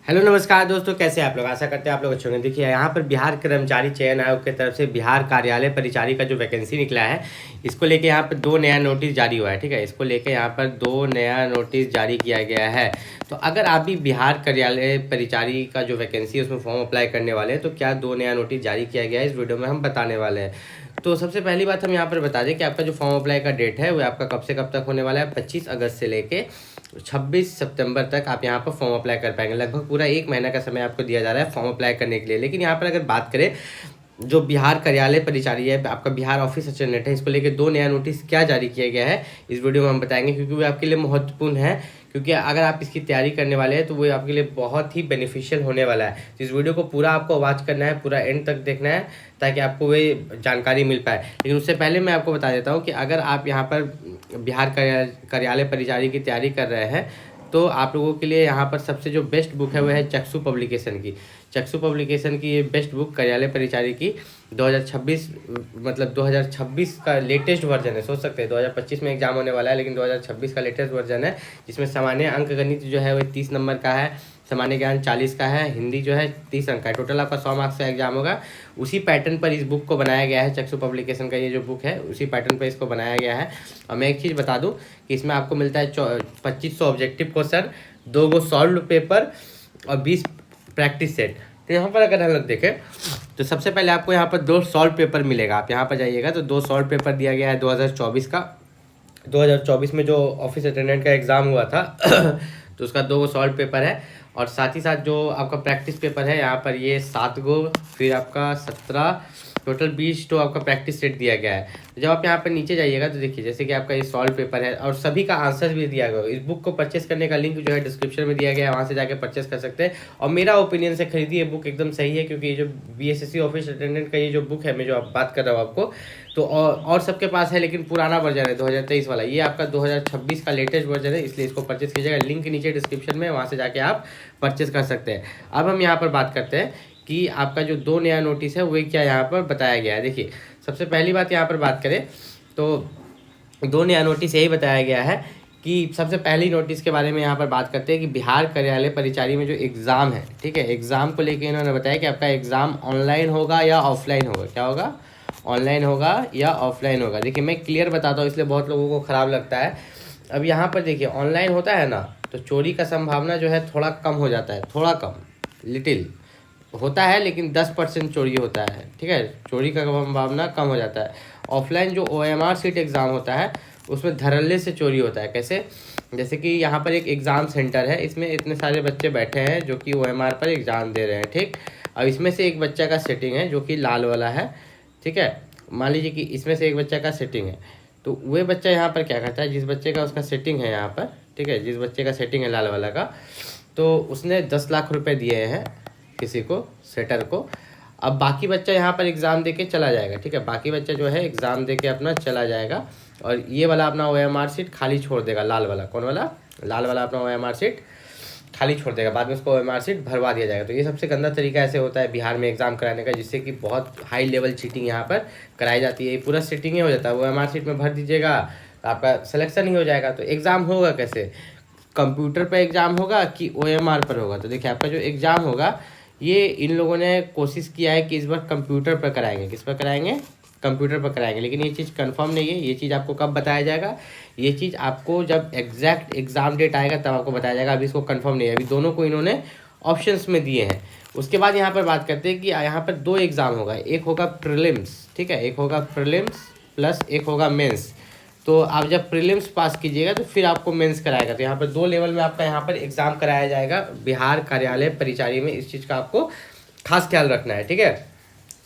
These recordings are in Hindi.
हेलो नमस्कार दोस्तों, कैसे हैं आप लोग। आशा करते हैं आप लोग अच्छे होंगे। देखिए यहाँ पर बिहार कर्मचारी चयन आयोग की तरफ से बिहार कार्यालय परिचारी का जो वैकेंसी निकला है, इसको लेके यहाँ पर दो नया नोटिस जारी हुआ है। ठीक है, इसको लेके यहाँ पर दो नया नोटिस जारी किया गया है। तो अगर आप भी बिहार कार्यालय परिचारी का जो वैकेंसी है उसमें फॉर्म अप्लाई करने वाले हैं तो क्या दो नया नोटिस जारी किया गया है, इस वीडियो में हम बताने वाले हैं। तो सबसे पहली बात हम यहाँ पर बता दें कि आपका जो फॉर्म अप्लाई का डेट है वो आपका कब से कब तक होने वाला है। 25 अगस्त से लेके 26 सितंबर तक आप यहाँ पर फॉर्म अप्लाई कर पाएंगे। लगभग पूरा एक महीना का समय आपको दिया जा रहा है फॉर्म अप्लाई करने के लिए। लेकिन यहाँ पर अगर बात करें, जो बिहार कार्यालय परिचारी है, आपका बिहार ऑफिस अटेंडेंट है, इसको लेके दो नया नोटिस क्या जारी किया गया है इस वीडियो में हम बताएंगे, क्योंकि वो आपके लिए महत्वपूर्ण है। क्योंकि अगर आप इसकी तैयारी करने वाले हैं तो वो आपके लिए बहुत ही बेनिफिशियल होने वाला है। तो इस वीडियो को पूरा आपको वॉच करना है, पूरा एंड तक देखना है ताकि आपको वे जानकारी मिल पाए। लेकिन उससे पहले मैं आपको बता देता हूँ कि अगर आप यहाँ पर बिहार कार्यालय परिचारी की तैयारी कर रहे हैं तो आप लोगों के लिए यहाँ पर सबसे जो बेस्ट बुक है वो है चक्षु पब्लिकेशन की। चक्षु पब्लिकेशन की ये बेस्ट बुक कार्यालय परिचारी की 2026 मतलब 2026 का लेटेस्ट वर्जन है। सोच सकते हैं 2025 में एग्जाम होने वाला है, लेकिन 2026 का लेटेस्ट वर्जन है, जिसमें सामान्य अंक गणित जो है वो 30 नंबर का है, सामान्य ज्ञान 40 का है, हिंदी जो है 30 अंक का है। टोटल आपका 100 मार्क्स का एग्जाम होगा। उसी पैटर्न पर इस बुक को बनाया गया है। चक्षु पब्लिकेशन का ये जो बुक है उसी पैटर्न पर इसको बनाया गया है। और मैं एक चीज़ बता दूं कि इसमें आपको मिलता है 2500 ऑब्जेक्टिव क्वेश्चन, 2 सॉल्व पेपर और 20 प्रैक्टिस सेट। तो यहाँ पर अगर हम लोग देखें तो सबसे पहले आपको यहाँ पर 2 सॉल्व पेपर मिलेगा। आप यहाँ पर जाइएगा तो 2 सॉल्व पेपर दिया गया है 2024 का। 2024 में जो ऑफिस अटेंडेंट का एग्ज़ाम हुआ था तो उसका 2 सॉल्व पेपर है। और साथ ही साथ जो आपका प्रैक्टिस पेपर है यहाँ पर ये 7 गो, फिर आपका 17, टोटल 20 तो आपका प्रैक्टिस सेट दिया गया है। तो जब आप यहाँ पर नीचे जाइएगा तो देखिए जैसे कि आपका ये सॉल्व पेपर है और सभी का आंसर भी दिया गया है। इस बुक को परचेस करने का लिंक जो है डिस्क्रिप्शन में दिया गया है, वहाँ से जाकर परचेस कर सकते हैं। और मेरा ओपिनियन से खरीदिए, बुक एकदम सही है। क्योंकि ये जो BSSC ऑफिस अटेंडेंट का ये जो बुक है, मैं जो आप बात कर रहा हूँ आपको, तो और सबके पास है, लेकिन पुराना वर्जन है 2023 वाला। ये आपका 2026 का लेटेस्ट वर्जन है, इसलिए इसको परचेस कीजिएगा। लिंक नीचे डिस्क्रिप्शन में, वहाँ से जाके आप परचेस कर सकते हैं। अब हम यहाँ पर बात करते हैं कि आपका जो दो नया नोटिस है वो क्या यहाँ पर बताया गया है। देखिए सबसे पहली बात यहाँ पर बात करें तो दो नया नोटिस यही बताया गया है कि सबसे पहली नोटिस के बारे में यहाँ पर बात करते हैं कि बिहार कार्यालय परिचारी में जो एग्ज़ाम है, ठीक है, एग्ज़ाम को लेके इन्होंने बताया कि आपका एग्ज़ाम ऑनलाइन होगा या ऑफलाइन होगा। क्या होगा? ऑनलाइन होगा या ऑफलाइन होगा। देखिए मैं क्लियर बताता हूँ, इसलिए बहुत लोगों को ख़राब लगता है। अब यहाँ पर देखिए ऑनलाइन होता है ना, तो चोरी का संभावना जो है थोड़ा कम हो जाता है, थोड़ा कम, लिटिल होता है, लेकिन 10% चोरी होता है। ठीक है, चोरी का संभावना कम हो जाता है। ऑफलाइन जो OMR सीट एग्ज़ाम होता है उसमें धड़ल्ले से चोरी होता है। कैसे? जैसे कि यहाँ पर एक एग्ज़ाम सेंटर है, इसमें इतने सारे बच्चे बैठे हैं जो कि OMR पर एग्ज़ाम दे रहे हैं। ठीक, अब इसमें से एक बच्चा का सेटिंग है जो कि लाल वाला है। ठीक है, मान लीजिए कि इसमें से एक बच्चा का सेटिंग है, तो वह बच्चा यहाँ पर क्या करता है, जिस बच्चे का उसका सेटिंग है यहाँ पर, ठीक है, जिस बच्चे का सेटिंग है लाल वाला का, तो उसने 10 लाख रुपए दिए हैं किसी को, सेटर को। अब बाकी बच्चा यहाँ पर एग्ज़ाम देके चला जाएगा। ठीक है, बाकी बच्चा जो है एग्ज़ाम देके अपना चला जाएगा और ये वाला अपना OMR सीट खाली छोड़ देगा। लाल वाला, कौन वाला? लाल वाला अपना OMR सीट खाली छोड़ देगा, बाद में उसको OMR सीट भरवा दिया जाएगा। तो ये सबसे गंदा तरीका ऐसे होता है बिहार में एग्ज़ाम कराने का, जिससे कि बहुत हाई लेवल चीटिंग यहाँ पर कराई जाती है। ये पूरा सीटिंग ही हो जाता है, OMR सीट में भर दीजिएगा तो आपका सिलेक्शन ही हो जाएगा। तो एग्ज़ाम होगा कैसे? कंप्यूटर पर एग्ज़ाम होगा कि OMR पर होगा? तो देखिए आपका जो एग्ज़ाम होगा ये इन लोगों ने कोशिश किया है कि इस बार कंप्यूटर पर कराएंगे। किस पर कराएंगे? कंप्यूटर पर कराएंगे, लेकिन ये चीज़ कंफर्म नहीं है। ये चीज़ आपको कब बताया जाएगा? ये चीज़ आपको जब एग्जैक्ट एग्ज़ाम डेट आएगा तब आपको बताया जाएगा। अभी इसको कंफर्म नहीं है, अभी दोनों को इन्होंने ऑप्शंस में दिए हैं। उसके बाद यहाँ पर बात करते हैं कि यहाँ पर 2 एग्ज़ाम होगा, एक होगा प्रीलिम्स, ठीक है, एक होगा प्रीलिम्स प्लस एक होगा मेंस। तो आप जब प्रीलिम्स पास कीजिएगा तो फिर आपको मेंस कराएगा। तो यहाँ पर 2 लेवल में आपका यहाँ पर एग्ज़ाम कराया जाएगा बिहार कार्यालय परिचारी में। इस चीज़ का आपको खास ख्याल रखना है। ठीक है,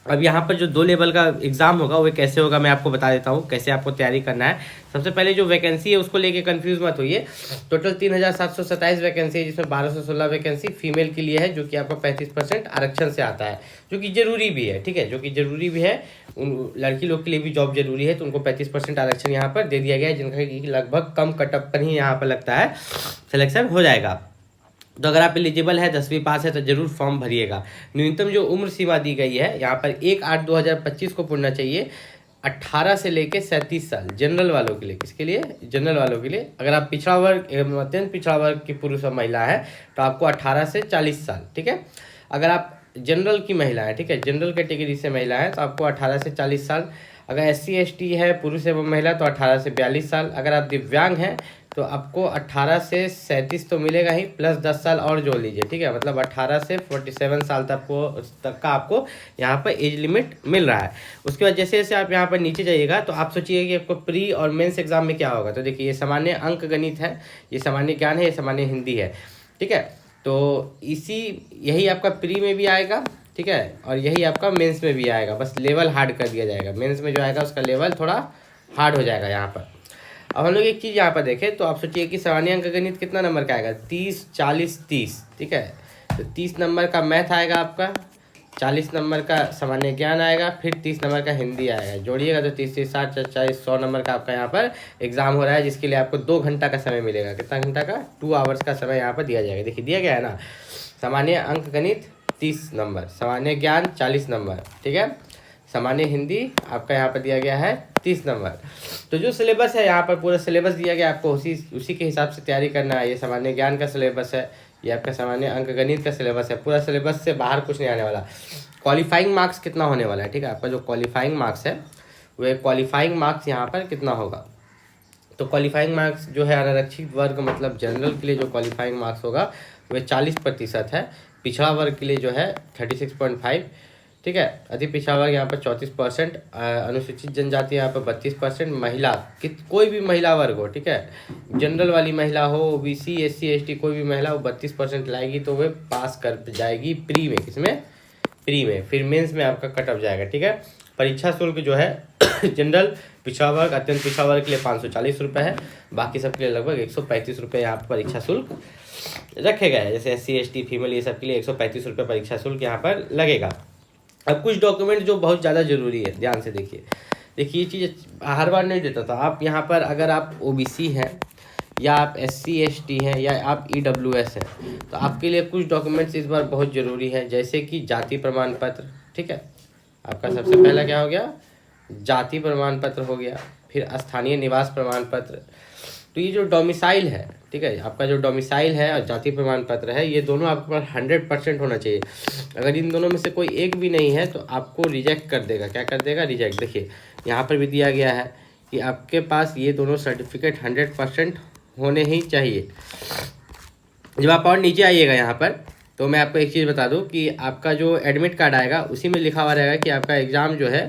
अब यहाँ पर जो 2 लेवल का एग्ज़ाम होगा वो कैसे होगा मैं आपको बता देता हूँ, कैसे आपको तैयारी करना है। सबसे पहले जो वैकेंसी है उसको लेके कंफ्यूज मत होइए। टोटल 3727 वैकेंसी है, जिसमें 1216 वैकेंसी फीमेल के लिए है, जो कि आपका 35% आरक्षण से आता है, जो कि ज़रूरी भी है। ठीक है, जो कि ज़रूरी भी है, उन लड़की लोग के लिए भी जॉब जरूरी है, तो उनको 35% आरक्षण यहाँ पर दे दिया गया है, जिनका कि लगभग कम कटअप पर ही यहाँ पर लगता है सिलेक्शन हो जाएगा। तो अगर आप एलिजिबल है, 10वीं पास है, तो जरूर फॉर्म भरिएगा। न्यूनतम जो उम्र सीमा दी गई है यहाँ पर 1/8/2025 को पूर्णना चाहिए। 18 से लेके 37 साल जनरल वालों के लिए। किसके लिए? जनरल वालों के लिए। अगर आप पिछड़ा वर्ग अत्यंत पिछड़ा वर्ग की पुरुष और महिला है तो आपको 18 से 40 साल, ठीक है। अगर आप जनरल की महिला है, ठीक है, जनरल कैटेगरी से महिला है तो आपको 18 से 40 साल। अगर SC ST है पुरुष एवं महिला तो 18 से 42 साल। अगर आप दिव्यांग हैं तो आपको 18 से 37 तो मिलेगा ही, प्लस 10 साल और जोड़ लीजिए, ठीक है। मतलब 18 से 47 साल तक का आपको यहाँ पर एज लिमिट मिल रहा है। उसके बाद जैसे जैसे आप यहाँ पर नीचे जाइएगा तो आप सोचिए कि आपको प्री और मेंस एग्जाम में क्या होगा। तो देखिए, ये सामान्य अंक गणित है, ये सामान्य ज्ञान है, ये सामान्य हिंदी है, ठीक है। तो यही आपका प्री में भी आएगा, ठीक है, और यही आपका मेंस में भी आएगा। बस लेवल हार्ड कर दिया जाएगा। मेंस में जो आएगा उसका लेवल थोड़ा हार्ड हो जाएगा यहाँ पर। अब हम लोग एक चीज़ यहाँ पर देखें तो आप सोचिए कि सामान्य अंक गणित कितना नंबर का आएगा? 30, 40, 30, ठीक है। तो 30 नंबर का मैथ आएगा आपका, 40 नंबर का सामान्य ज्ञान आएगा, फिर 30 नंबर का हिंदी आएगा। जोड़िएगा तो 30, 30, 60, 40, 100 नंबर का आपका यहाँ पर एग्जाम हो रहा है, जिसके लिए आपको 2 घंटा का समय मिलेगा। कितना घंटा का? 2 आवर्स का समय यहाँ पर दिया जाएगा। देखिए दिया गया है ना, सामान्य अंक गणित 30 नंबर, सामान्य ज्ञान 40 नंबर, ठीक है, सामान्य हिंदी आपका यहाँ पर दिया गया है 30 नंबर। तो जो सिलेबस है यहाँ पर पूरा सिलेबस दिया गया, आपको उसी के हिसाब से तैयारी करना है। ये सामान्य ज्ञान का सिलेबस है, ये आपका सामान्य अंक गणित का सिलेबस है। पूरा सिलेबस से बाहर कुछ नहीं आने वाला। क्वालिफाइंग मार्क्स कितना होने वाला है, ठीक है, आपका जो क्वालिफाइंग मार्क्स है वह क्वालिफाइंग मार्क्स यहाँ पर कितना होगा। तो क्वालिफाइंग मार्क्स जो है अनारक्षित वर्ग मतलब जनरल के लिए जो क्वालिफाइंग मार्क्स होगा वह 40% है। पिछड़ा वर्ग के लिए जो है 36.5, ठीक है। अति पिछड़ा वर्ग यहाँ पर 34%, अनुसूचित जनजाति यहाँ पर 32%, महिला कोई भी महिला वर्ग हो, ठीक है, जनरल वाली महिला हो, OBC SC ST कोई भी महिला वो 32% लाएगी तो वह पास कर जाएगी प्री में। किसमें? प्री में। फिर मेंस में आपका कट ऑफ जाएगा, ठीक है। परीक्षा शुल्क जो है जनरल पिछड़ा वर्ग अत्यंत पिछड़ा वर्ग के लिए 540 रुपये है, बाकी सबके लिए लगभग 135 रुपये यहाँ पर परीक्षा शुल्क रखे गए हैं। जैसे SC ST फीमेल ये सब के लिए 135 रुपये परीक्षा शुल्क यहाँ पर लगेगा। अब कुछ डॉक्यूमेंट जो बहुत ज़्यादा ज़रूरी है, ध्यान से देखिए ये चीज़ हर बार नहीं देता था। आप यहाँ पर अगर आप OBC हैं या आप SC ST हैं या आप EWS हैं तो आपके लिए कुछ डॉक्यूमेंट्स इस बार बहुत ज़रूरी है, जैसे कि जाति प्रमाण पत्र, ठीक है। आपका सबसे पहला क्या हो गया? जाति प्रमाण पत्र हो गया। फिर स्थानीय निवास प्रमाण पत्र। तो ये जो डोमिसाइल है, ठीक है, आपका जो डोमिसाइल है और जाति प्रमाण पत्र है, ये दोनों आपके पास 100% होना चाहिए। अगर इन दोनों में से कोई एक भी नहीं है तो आपको रिजेक्ट कर देगा। क्या कर देगा? रिजेक्ट। देखिए यहाँ पर भी दिया गया है कि आपके पास ये दोनों सर्टिफिकेट 100% होने ही चाहिए। जब आप और नीचे आइएगा यहाँ पर तो मैं आपको एक चीज़ बता दूँ कि आपका जो एडमिट कार्ड आएगा उसी में लिखा हुआ रहेगा कि आपका एग्ज़ाम जो है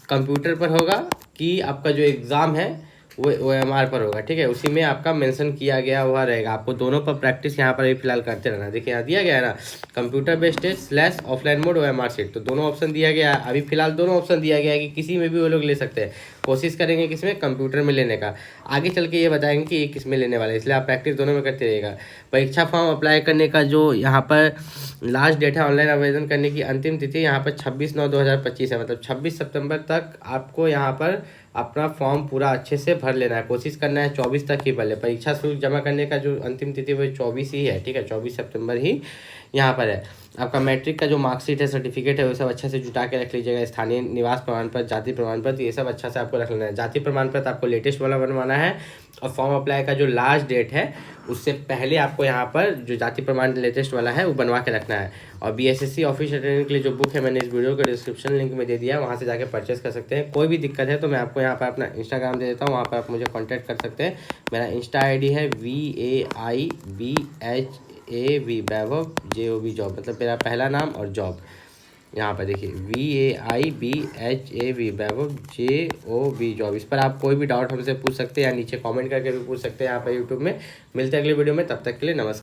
कंप्यूटर पर होगा कि आपका जो एग्ज़ाम है वो OMR पर होगा, ठीक है। उसी में आपका मेंशन किया गया हुआ रहेगा। आपको दोनों पर प्रैक्टिस यहाँ पर भी फिलहाल करते रहना। देखिए यहाँ दिया गया है ना, computer based test / offline mode OMR sheet, तो दोनों ऑप्शन दिया गया है। अभी फिलहाल दोनों ऑप्शन दिया गया है कि किसी में भी वो लोग ले सकते हैं। कोशिश करेंगे किसमें? कंप्यूटर में लेने का। आगे चल के ये बताएंगे कि ये किस में लेने वाले हैं, इसलिए आप प्रैक्टिस दोनों में करते रहिएगा। परीक्षा फॉर्म अप्लाई करने का जो यहाँ पर लास्ट डेट है ऑनलाइन आवेदन करने की अंतिम तिथि यहाँ पर 26/9/2025 है। मतलब 26 सितंबर तक आपको यहाँ पर अपना फॉर्म पूरा अच्छे से भर लेना है। कोशिश करना है 24 तक ही भर ले। परीक्षा शुल्क जमा करने का जो अंतिम तिथि वो 24 ही है, ठीक है, 24 सितंबर ही यहाँ पर है। आपका मैट्रिक का जो मार्कशीट है, सर्टिफिकेट है, वो सब अच्छे से जुटा के रख लीजिएगा। स्थानीय निवास प्रमाण पत्र, जाति प्रमाण पत्र, ये सब अच्छा से आपको रख लेना है। जाति प्रमाण पत्र आपको लेटेस्ट वाला बनवाना है और फॉर्म अप्लाई का जो लास्ट डेट है उससे पहले आपको यहाँ पर जो जाति प्रमाण लेटेस्ट वाला है वो बनवा के रखना है। और BSSC ऑफिस अटेंडेंट के लिए जो बुक है मैंने इस वीडियो का डिस्क्रिप्शन लिंक में दे दिया है, वहाँ से जाके परचेस कर सकते हैं। कोई भी दिक्कत है तो मैं आपको यहाँ पर अपना इंस्टाग्राम दे देता हूँ, वहाँ पर आप मुझे कॉन्टैक्ट कर सकते हैं। मेरा इंस्टा ID है VAIBHAV वैभव JOB जॉब, मतलब मेरा पहला नाम और जॉब। यहाँ पर देखिए VAIBHAV वैभव JOB जॉब। इस पर आप कोई भी डाउट हमसे पूछ सकते हैं या नीचे कमेंट करके भी पूछ सकते हैं यहाँ पर यूट्यूब में। मिलते हैं अगले वीडियो में, तब तक के लिए नमस्कार।